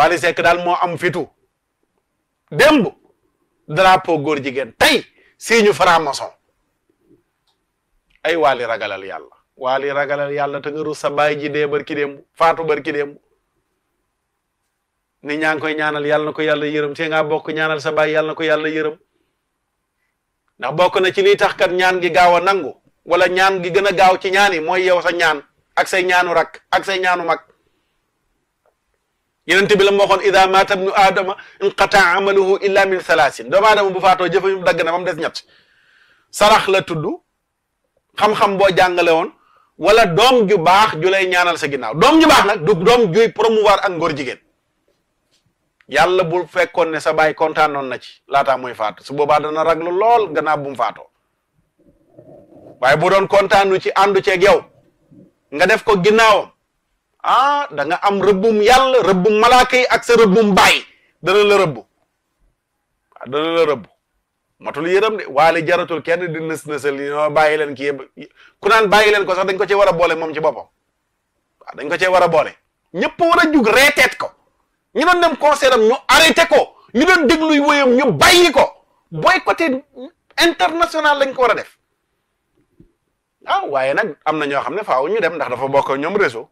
Wally Seck daal moo am fitu démb drapeau góor jigéen tey signe franc-maçon ay Wally ragalal yàlla Wally ragalal yàlla te nga rus sa baay ji dee barki démb faatu barki démb ni ñaa ngi koy ñaanal yàlla na ko yàlla yërëm te nga bokk ñaanal sa baay yàlla na ko yàlla yërëm ndax bokk na ci liy tax kat ñaan gi gaaw a nangu wala ñaan gi gën a gaaw ci ñaan yi mooy yow sa ñaan ak say ñaanu rak ak say ñaanu mag yeneen bi la moo waxoon ida mata ibnu aadama inqataa amaluhu illa min salaasin doomu aadama bu faatoo jëfam dagg na ba mu des ñett sarax la tudd xam-xam boo jàngale woon wala doom ju baax ju lay ñaanal sa ginnaaw doom ju baax nag du doom juy promouvoir ak ngóor jigéen yàlla bu fekkoon ne sa baay kontaanoon na ci laataa muy faatu su boobaa dana raglu lool gannaaw bu mu faatoo waaye bu doon kontaanu ci àndu ceeg yow nga def ko ginnaawam ah da nga am rëbbum yàlla rëbbum malaaka yi ak sa rëbbum baay dana la rëbb waaw dana la rëbb matul yërëm de Wally jaratul kenn di nës-nësal yi ñoo bàyyi leen kii ku naan bàyyi leen ko sax dañ ko cee war a boole moom ci boppam waaw dañ ko cee war a boole ñëpp war a jug reeteet ko ñu doon dem concert am ñu arrêté ko ñu doon dégluy woyam ñu bàyyi ko boycotté international lañ ko war a def waaw waaye nag am na ñoo xam ne faaw ñu dem ndax dafa bokk ñoom réseau